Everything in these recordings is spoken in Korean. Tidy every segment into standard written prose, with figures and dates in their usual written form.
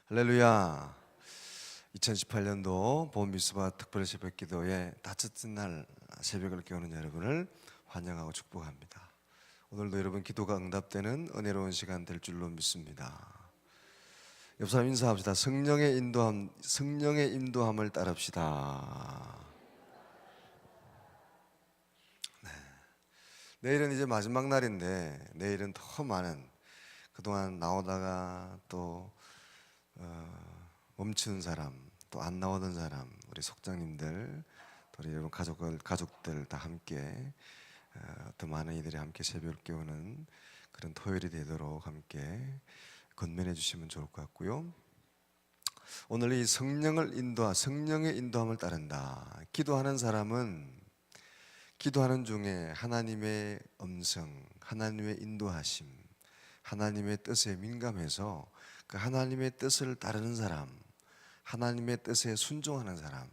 할렐루야. 2018년도 봄 미스바 특별 새벽 기도의 다섯째 날 새벽을 깨우는 여러분을 환영하고 축복합니다. 오늘도 여러분 기도가 응답되는 은혜로운 시간 될 줄로 믿습니다. 옆 사람 인사합시다. 성령의 인도함을 따릅시다. 네. 내일은 이제 마지막 날인데 내일은 더 많은 그동안 나오다가 또 멈춘 사람, 또 안 나오던 사람, 우리 속장님들, 또 우리 여러분 가족들 다 함께 더 많은 이들이 함께 새벽을 깨우는 그런 토요일이 되도록 함께 건면해 주시면 좋을 것 같고요. 오늘 이 성령의 인도함을 따른다. 기도하는 사람은 기도하는 중에 하나님의 음성, 하나님의 인도하심, 하나님의 뜻에 민감해서 그 하나님의 뜻을 따르는 사람, 하나님의 뜻에 순종하는 사람,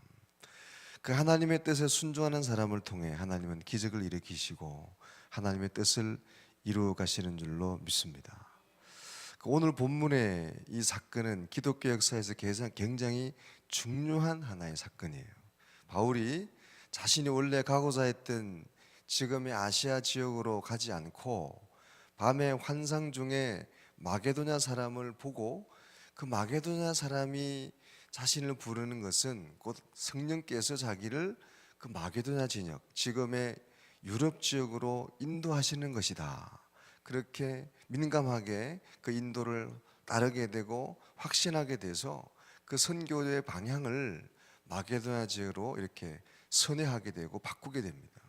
그 하나님의 뜻에 순종하는 사람을 통해 하나님은 기적을 일으키시고 하나님의 뜻을 이루어 가시는 줄로 믿습니다. 오늘 본문의 이 사건은 기독교 역사에서 굉장히 중요한 하나의 사건이에요. 바울이 자신이 원래 가고자 했던 지금의 아시아 지역으로 가지 않고 밤의 환상 중에 마게도냐 사람을 보고 그 마게도냐 사람이 자신을 부르는 것은 곧 성령께서 자기를 그 마게도냐 진역, 지금의 유럽 지역으로 인도하시는 것이다. 그렇게 민감하게 그 인도를 따르게 되고 확신하게 돼서 그 선교의 방향을 마게도냐 지역으로 이렇게 선회하게 되고 바꾸게 됩니다.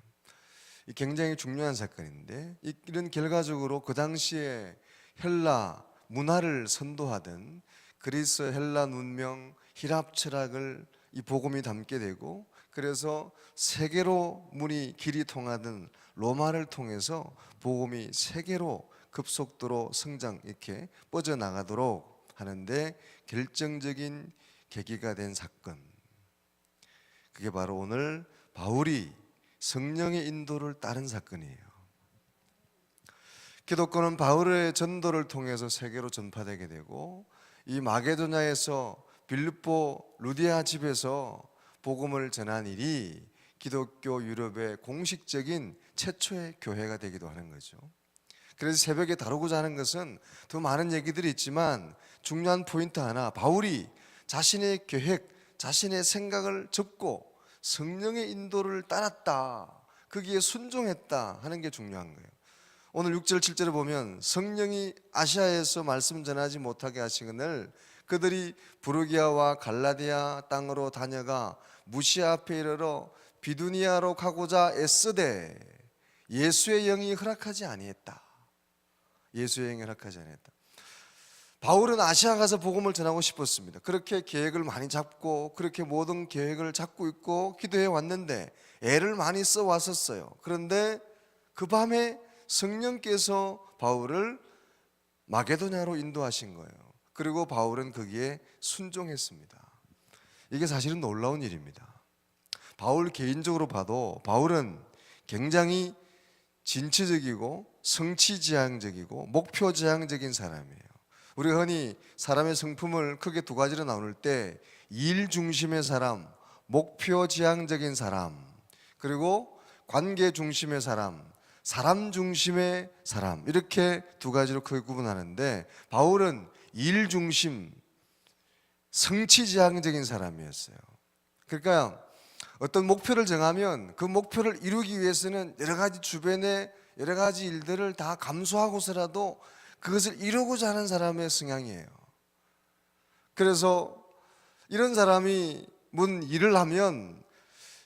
이 굉장히 중요한 사건인데 이런 결과적으로 그 당시에 헬라 문화를 선도하던 그리스 헬라 문명 히랍 철학을 이 복음이 담게 되고 그래서 세계로 길이 통하던 로마를 통해서 복음이 세계로 급속도로 성장 이렇게 뻗어나가도록 하는데 결정적인 계기가 된 사건, 그게 바로 오늘 바울이 성령의 인도를 따른 사건이에요. 기독교는 바울의 전도를 통해서 세계로 전파되게 되고 이 마게도냐에서 빌립보 루디아 집에서 복음을 전한 일이 기독교 유럽의 공식적인 최초의 교회가 되기도 하는 거죠. 그래서 새벽에 다루고자 하는 것은 더 많은 얘기들이 있지만 중요한 포인트 하나, 바울이 자신의 계획, 자신의 생각을 접고 성령의 인도를 따랐다, 거기에 순종했다 하는 게 중요한 거예요. 오늘 6절 7절을 보면 성령이 아시아에서 말씀 전하지 못하게 하시거늘 그들이 부르기아와 갈라디아 땅으로 다녀가 무시아 앞에 이르러 비두니아로 가고자 애쓰되 예수의 영이 허락하지 아니했다. 예수의 영이 허락하지 아니했다. 바울은 아시아 가서 복음을 전하고 싶었습니다. 그렇게 계획을 많이 잡고 그렇게 모든 계획을 잡고 있고 기도해 왔는데 애를 많이 써 왔었어요. 그런데 그 밤에 성령께서 바울을 마게도냐로 인도하신 거예요. 그리고 바울은 거기에 순종했습니다. 이게 사실은 놀라운 일입니다. 바울 개인적으로 봐도 바울은 굉장히 진취적이고 성취지향적이고 목표지향적인 사람이에요. 우리가 흔히 사람의 성품을 크게 두 가지로 나눌 때 일 중심의 사람, 목표지향적인 사람, 그리고 관계 중심의 사람, 사람 중심의 사람, 이렇게 두 가지로 크게 구분하는데 바울은 일 중심, 성취지향적인 사람이었어요. 그러니까 어떤 목표를 정하면 그 목표를 이루기 위해서는 여러 가지 주변의 여러 가지 일들을 다 감수하고서라도 그것을 이루고자 하는 사람의 성향이에요. 그래서 이런 사람이 일을 하면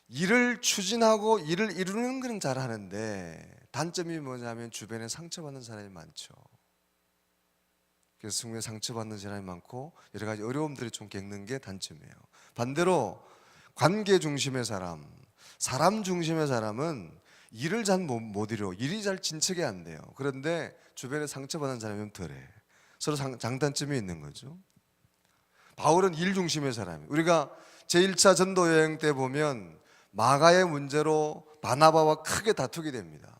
일을 추진하고 일을 이루는 건 잘하는데 단점이 뭐냐면 주변에 상처받는 사람이 많죠. 그래서 성경에 상처받는 사람이 많고 여러 가지 어려움들이 좀 겪는 게 단점이에요. 반대로 관계 중심의 사람 중심의 사람은 일을 잘 못 이루어, 일이 잘 진척이 안 돼요. 그런데 주변에 상처받는 사람이 덜해. 서로 장단점이 있는 거죠. 바울은 일 중심의 사람이에요. 우리가 제1차 전도 여행 때 보면 마가의 문제로 바나바와 크게 다투게 됩니다.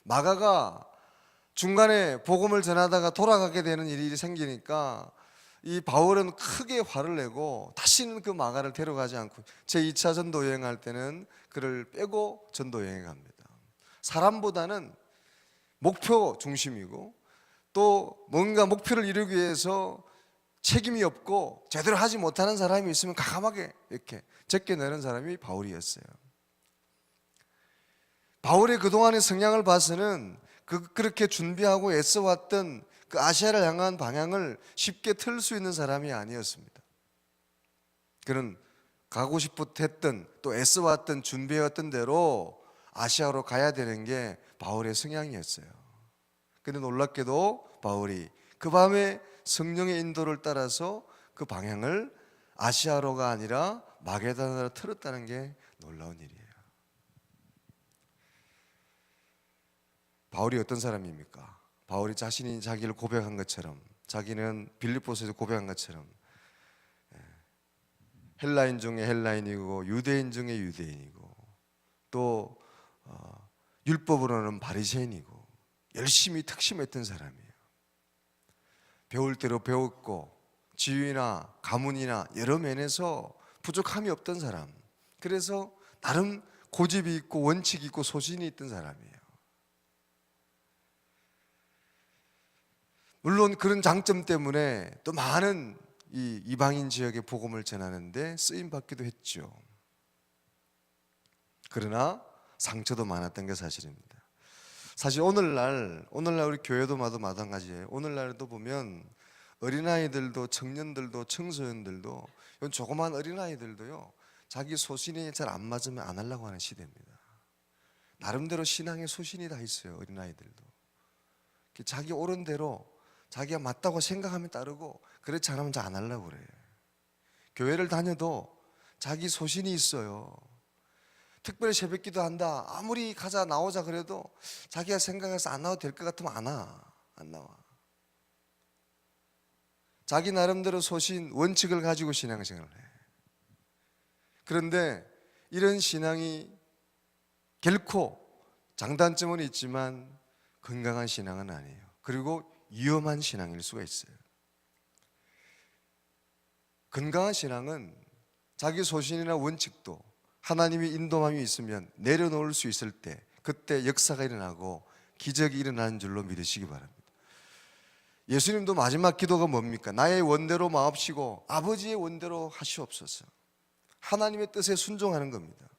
마가가 중간에 복음을 전하다가 돌아가게 되는 일이 생기니까 이 바울은 크게 화를 내고 다시는 그 마가를 데려가지 않고 제2차 전도 여행할 때는 그를 빼고 전도 여행에 갑니다. 사람보다는 목표 중심이고 또 뭔가 목표를 이루기 위해서 책임이 없고 제대로 하지 못하는 사람이 있으면 과감하게 이렇게 제껴내는 사람이 바울이었어요. 바울의 그동안의 성향을 봐서는 그렇게 준비하고 애써왔던 그 아시아를 향한 방향을 쉽게 틀 수 있는 사람이 아니었습니다. 그는 가고 싶었던 또 애써왔던 준비해왔던 대로 아시아로 가야 되는 게 바울의 성향이었어요. 그런데 놀랍게도 바울이 그 밤에 성령의 인도를 따라서 그 방향을 아시아로가 아니라 마게다나로 틀었다는 게 놀라운 일이에요. 바울이 어떤 사람입니까? 바울이 자신이 자기를 고백한 것처럼, 자기는 빌립보서에서 고백한 것처럼 헬라인 중에 헬라인이고 유대인 중에 유대인이고 또 율법으로는 바리새인이고 열심히 특심했던 사람이에요. 배울 대로 배웠고 지위나 가문이나 여러 면에서 부족함이 없던 사람, 그래서 나름 고집이 있고 원칙이 있고 소신이 있던 사람이에요. 물론 그런 장점 때문에 또 많은 이 이방인 지역에 복음을 전하는데 쓰임 받기도 했죠. 그러나 상처도 많았던 게 사실입니다. 사실 오늘날 우리 교회도 마찬가지예요. 오늘날도 보면 어린아이들도 청년들도 청소년들도 이런 조그만 어린아이들도요, 자기 소신이 잘 안 맞으면 안 하려고 하는 시대입니다. 나름대로 신앙의 소신이 다 있어요. 어린아이들도 자기 옳은 대로 자기가 맞다고 생각하면 따르고 그렇지 않으면 잘 안 하려고 그래요. 교회를 다녀도 자기 소신이 있어요. 특별히 새벽기도 한다, 아무리 가자 나오자 그래도 자기가 생각해서 안 나와도 될 것 같으면 안 나와. 자기 나름대로 소신, 원칙을 가지고 신앙생활을 해. 그런데 이런 신앙이 결코 장단점은 있지만 건강한 신앙은 아니에요. 그리고 위험한 신앙일 수가 있어요. 건강한 신앙은 자기 소신이나 원칙도 하나님의 인도함이 있으면 내려놓을 수 있을 때 그때 역사가 일어나고 기적이 일어나는 줄로 믿으시기 바랍니다. 예수님도 마지막 기도가 뭡니까? 나의 원대로 마옵시고 아버지의 원대로 하시옵소서. 하나님의 뜻에 순종하는 겁니다.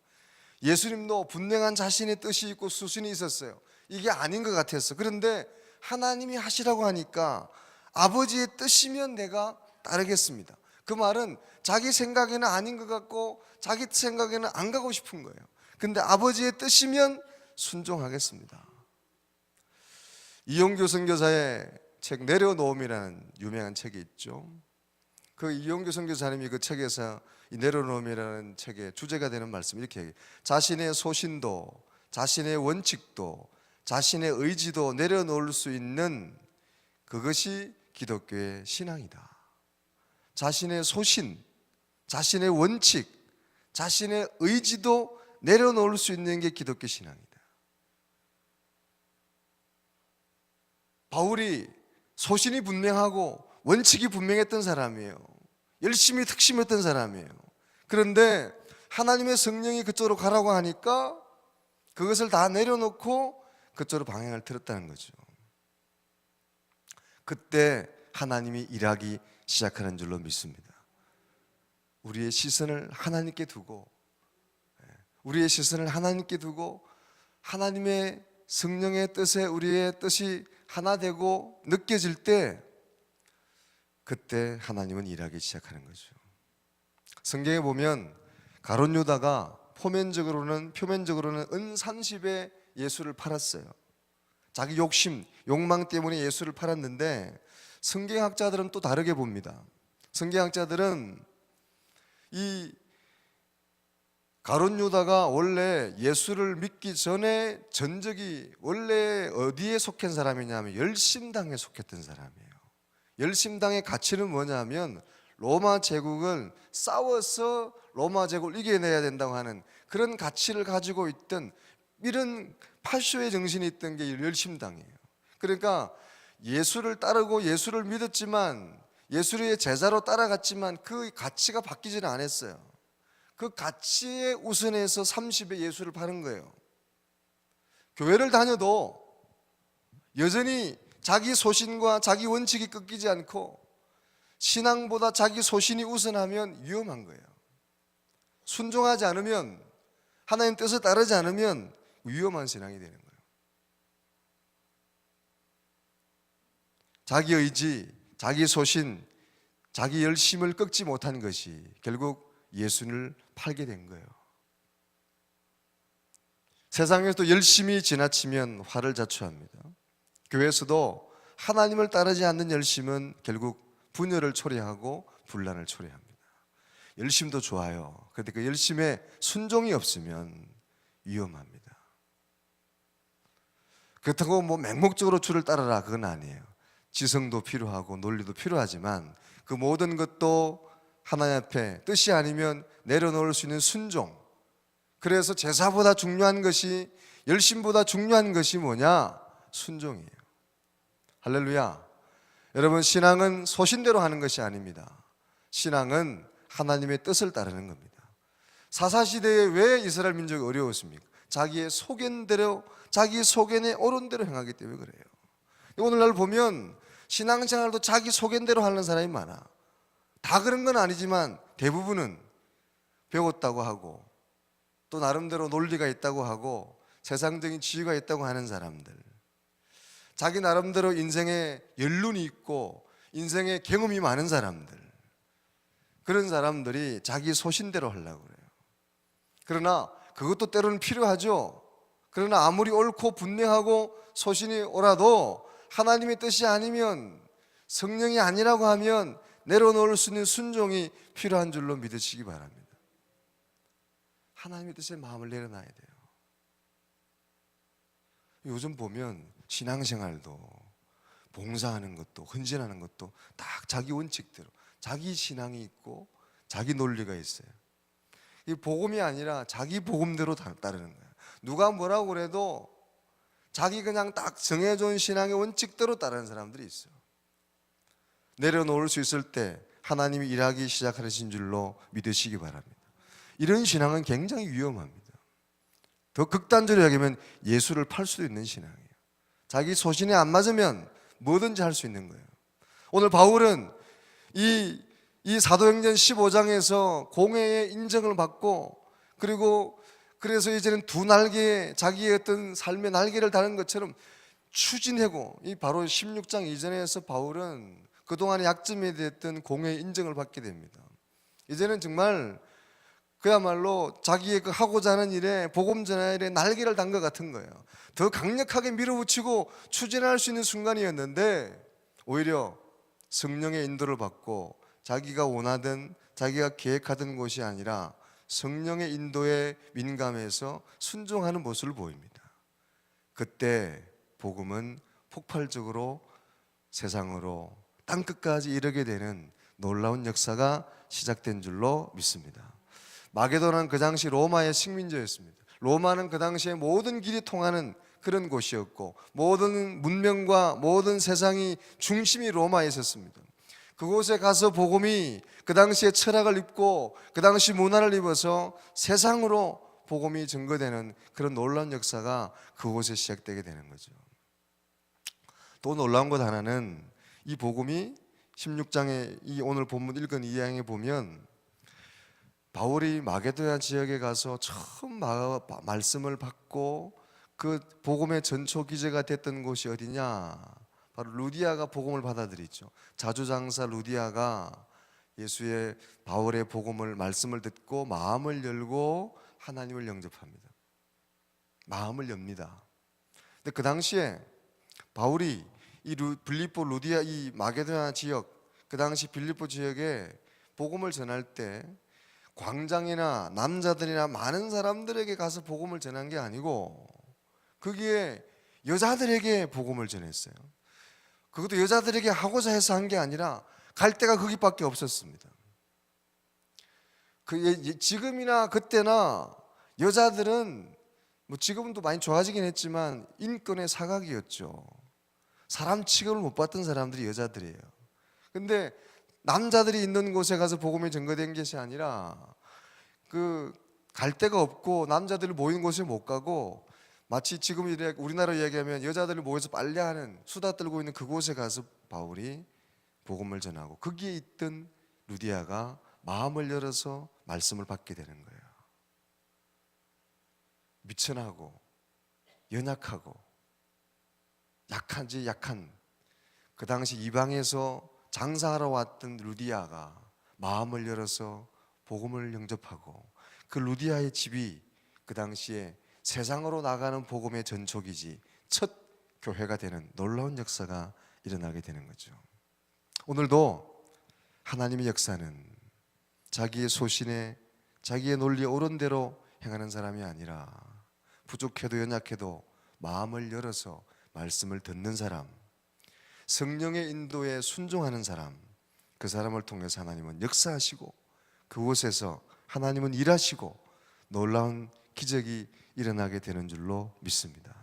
예수님도 분명한 자신의 뜻이 있고 수순이 있었어요. 이게 아닌 것 같았어. 그런데 하나님이 하시라고 하니까 아버지의 뜻이면 내가 따르겠습니다. 그 말은 자기 생각에는 아닌 것 같고 자기 생각에는 안 가고 싶은 거예요. 근데 아버지의 뜻이면 순종하겠습니다. 이용규 선교사의 책 내려놓음이라는 유명한 책이 있죠. 그 이용규 선교사님이 그 책에서 이 내려놓음이라는 책의 주제가 되는 말씀 이렇게 얘기해요. 자신의 소신도 자신의 원칙도 자신의 의지도 내려놓을 수 있는 그것이 기독교의 신앙이다. 자신의 소신, 자신의 원칙, 자신의 의지도 내려놓을 수 있는 게 기독교 신앙이다. 바울이 소신이 분명하고 원칙이 분명했던 사람이에요. 열심히 특심했던 사람이에요. 그런데 하나님의 성령이 그쪽으로 가라고 하니까 그것을 다 내려놓고 그쪽으로 방향을 틀었다는 거죠. 그때 하나님이 일하기 시작하는 줄로 믿습니다. 우리의 시선을 하나님께 두고 하나님의 성령의 뜻에 우리의 뜻이 하나 되고 느껴질 때 그때 하나님은 일하기 시작하는 거죠. 성경에 보면 가룟 유다가 표면적으로는 은 30에 예수를 팔았어요. 자기 욕심, 욕망 때문에 예수를 팔았는데 성경학자들은 또 다르게 봅니다. 성경학자들은 이 가룟 유다가 원래 예수를 믿기 전에 전적이 원래 어디에 속한 사람이냐면 열심당에 속했던 사람이에요. 열심당의 가치는 뭐냐면 로마 제국을 싸워서 로마 제국을 이겨내야 된다고 하는 그런 가치를 가지고 있던 이런 팔쇼의 정신이 있던 게 열심당이에요. 그러니까 예수를 따르고 예수를 믿었지만 예수의 제자로 따라갔지만 그 가치가 바뀌지는 않았어요. 그 가치에 우선해서 30에 예수를 파는 거예요. 교회를 다녀도 여전히 자기 소신과 자기 원칙이 꺾이지 않고 신앙보다 자기 소신이 우선하면 위험한 거예요. 순종하지 않으면, 하나님 뜻을 따르지 않으면 위험한 신앙이 되는 거예요. 자기 의지, 자기 소신, 자기 열심을 꺾지 못한 것이 결국 예수를 팔게 된 거예요. 세상에서도 열심히 지나치면 화를 자초합니다. 교회에서도 하나님을 따르지 않는 열심은 결국 분열을 초래하고 분란을 초래합니다. 열심도 좋아요. 그런데 그 열심에 순종이 없으면 위험합니다. 그렇다고 뭐 맹목적으로 주를 따르라, 그건 아니에요. 지성도 필요하고 논리도 필요하지만 그 모든 것도 하나님 앞에 뜻이 아니면 내려놓을 수 있는 순종. 그래서 제사보다 중요한 것이, 열심보다 중요한 것이 뭐냐? 순종이에요. 할렐루야. 여러분, 신앙은 소신대로 하는 것이 아닙니다. 신앙은 하나님의 뜻을 따르는 겁니다. 사사시대에 왜 이스라엘 민족이 어려웠습니까? 자기의 소견대로, 자기 소견의 옳은 대로 행하기 때문에 그래요. 오늘날 보면 신앙생활도 자기 소견대로 하는 사람이 많아. 다 그런 건 아니지만 대부분은 배웠다고 하고 또 나름대로 논리가 있다고 하고 세상적인 지위가 있다고 하는 사람들, 자기 나름대로 인생에 연륜이 있고 인생에 경험이 많은 사람들, 그런 사람들이 자기 소신대로 하려고 그래요. 그러나 그것도 때로는 필요하죠. 그러나 아무리 옳고 분명하고 소신이 옳아도 하나님의 뜻이 아니면, 성령이 아니라고 하면 내려놓을 수 있는 순종이 필요한 줄로 믿으시기 바랍니다. 하나님의 뜻에 마음을 내려놔야 돼요. 요즘 보면 신앙생활도 봉사하는 것도 헌신하는 것도 딱 자기 원칙대로, 자기 신앙이 있고 자기 논리가 있어요. 이 복음이 아니라 자기 복음대로 따르는 거예요. 누가 뭐라고 그래도 자기 그냥 딱 정해준 신앙의 원칙대로 따르는 사람들이 있어요. 내려놓을 수 있을 때 하나님이 일하기 시작하신 줄로 믿으시기 바랍니다. 이런 신앙은 굉장히 위험합니다. 더 극단적으로 얘기하면 예수를 팔 수도 있는 신앙이에요. 자기 소신에 안 맞으면 뭐든지 할 수 있는 거예요. 오늘 바울은 이 사도행전 15장에서 공회의 인정을 받고, 그리고 그래서 이제는 두 날개에 자기의 어떤 삶의 날개를 다는 것처럼 추진하고, 이 바로 16장 이전에서 바울은 그동안의 약점이 됐던 공회의 인정을 받게 됩니다. 이제는 정말 그야말로 자기의 그 하고자 하는 일에, 복음 전할 일에 날개를 단 것 같은 거예요. 더 강력하게 밀어붙이고 추진할 수 있는 순간이었는데 오히려 성령의 인도를 받고 자기가 원하던, 자기가 계획하던 곳이 아니라 성령의 인도에 민감해서 순종하는 모습을 보입니다. 그때 복음은 폭발적으로 세상으로 땅끝까지 이르게 되는 놀라운 역사가 시작된 줄로 믿습니다. 마게도나는 그 당시 로마의 식민지였습니다. 로마는 그 당시에 모든 길이 통하는 그런 곳이었고 모든 문명과 모든 세상이 중심이 로마에 있었습니다. 그곳에 가서 복음이 그 당시에 철학을 입고 그 당시 문화를 입어서 세상으로 복음이 증거되는 그런 놀라운 역사가 그곳에 시작되게 되는 거죠. 또 놀라운 것 하나는 이 복음이 16장에 이 오늘 본문 읽은 이양에 보면 바울이 마게도냐 지역에 가서 처음 말씀을 받고 그 복음의 전초 기제가 됐던 곳이 어디냐? 바로 루디아가 복음을 받아들이죠. 자주장사 루디아가 예수의 바울의 복음을, 말씀을 듣고 마음을 열고 하나님을 영접합니다. 마음을 엽니다. 근데 그 당시에 바울이 이 빌립보 루디아, 이 마게도냐 지역, 그 당시 빌립보 지역에 복음을 전할 때 광장이나 남자들이나 많은 사람들에게 가서 복음을 전한 게 아니고 거기에 여자들에게 복음을 전했어요. 그것도 여자들에게 하고자 해서 한 게 아니라 갈 데가 거기밖에 없었습니다. 지금이나 그때나 여자들은 뭐 지금도 많이 좋아지긴 했지만 인권의 사각이었죠. 사람 취급을 못 받던 사람들이 여자들이에요. 근데 남자들이 있는 곳에 가서 복음이 전거된 것이 아니라 그 갈 데가 없고 남자들이 모이는 곳에 못 가고 마치 지금 우리나라로 얘기하면 여자들이 모여서 빨래하는 수다 떨고 있는 그곳에 가서 바울이 복음을 전하고 거기에 있던 루디아가 마음을 열어서 말씀을 받게 되는 거예요. 미천하고 연약하고 약한 그 당시 이방에서 장사하러 왔던 루디아가 마음을 열어서 복음을 영접하고 그 루디아의 집이 그 당시에 세상으로 나가는 복음의 전초기지 첫 교회가 되는 놀라운 역사가 일어나게 되는 거죠. 오늘도 하나님의 역사는 자기의 소신에 자기의 논리에 옳은 대로 행하는 사람이 아니라 부족해도 연약해도 마음을 열어서 말씀을 듣는 사람, 성령의 인도에 순종하는 사람, 그 사람을 통해서 하나님은 역사하시고 그곳에서 하나님은 일하시고 놀라운 기적이 일어나게 되는 줄로 믿습니다.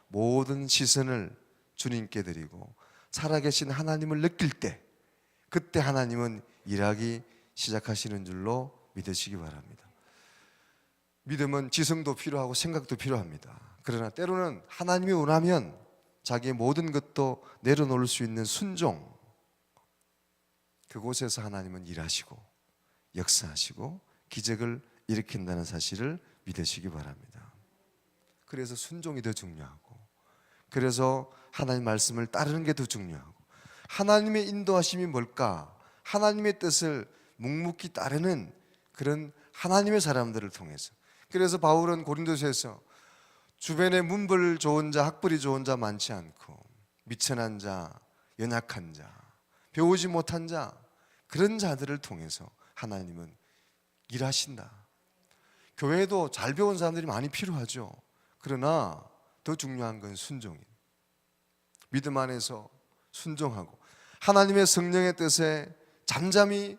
모든 시선을 주님께 드리고 살아계신 하나님을 느낄 때 그때 하나님은 일하기 시작하시는 줄로 믿으시기 바랍니다. 믿음은 지성도 필요하고 생각도 필요합니다. 그러나 때로는 하나님이 원하면 자기의 모든 것도 내려놓을 수 있는 순종, 그곳에서 하나님은 일하시고 역사하시고 기적을 일으킨다는 사실을 믿으시기 바랍니다. 그래서 순종이 더 중요하고, 그래서 하나님 말씀을 따르는 게 더 중요하고, 하나님의 인도하심이 뭘까? 하나님의 뜻을 묵묵히 따르는 그런 하나님의 사람들을 통해서. 그래서 바울은 고린도서에서 주변에 문벌 좋은 자, 학벌이 좋은 자 많지 않고 미천한 자, 연약한 자, 배우지 못한 자, 그런 자들을 통해서 하나님은 일하신다. 교회에도 잘 배운 사람들이 많이 필요하죠. 그러나 더 중요한 건 순종이에요. 믿음 안에서 순종하고 하나님의 성령의 뜻에 잠잠히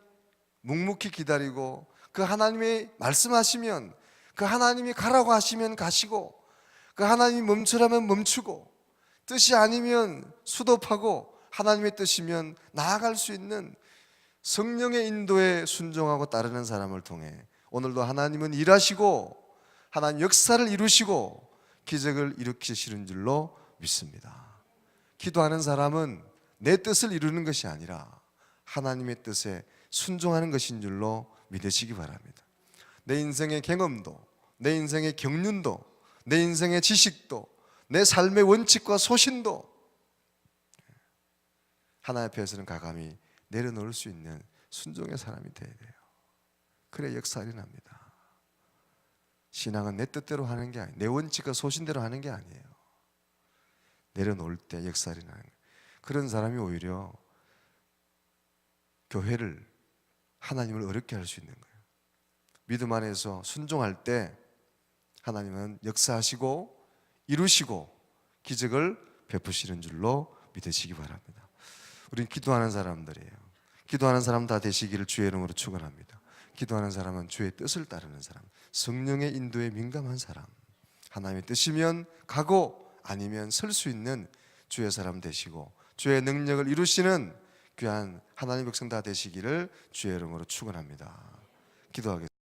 묵묵히 기다리고 그 하나님이 말씀하시면 그 하나님이 가라고 하시면 가시고 그 하나님이 멈추라면 멈추고 뜻이 아니면 수도하고 하나님의 뜻이면 나아갈 수 있는 성령의 인도에 순종하고 따르는 사람을 통해 오늘도 하나님은 일하시고 하나님 역사를 이루시고 기적을 일으키시는 줄로 믿습니다. 기도하는 사람은 내 뜻을 이루는 것이 아니라 하나님의 뜻에 순종하는 것인 줄로 믿으시기 바랍니다. 내 인생의 경험도, 내 인생의 경륜도, 내 인생의 지식도, 내 삶의 원칙과 소신도 하나님 앞에서는 가감히 내려놓을 수 있는 순종의 사람이 되어야 돼요. 그래 역사 일어납니다. 신앙은 내 뜻대로 하는 게 아니에요. 내 원칙과 소신대로 하는 게 아니에요. 내려놓을 때 역사 일어나는 거예요. 그런 사람이 오히려 교회를, 하나님을 어렵게 할 수 있는 거예요. 믿음 안에서 순종할 때 하나님은 역사하시고 이루시고 기적을 베푸시는 줄로 믿으시기 바랍니다. 우리는 기도하는 사람들이에요. 기도하는 사람 다 되시기를 주의 이름으로 축원합니다. 기도하는 사람은 주의 뜻을 따르는 사람, 성령의 인도에 민감한 사람, 하나님의 뜻이면 가고 아니면 설 수 있는 주의 사람 되시고 주의 능력을 이루시는 귀한 하나님의 백성 다 되시기를 주의 이름으로 축원합니다. 기도하겠습니다.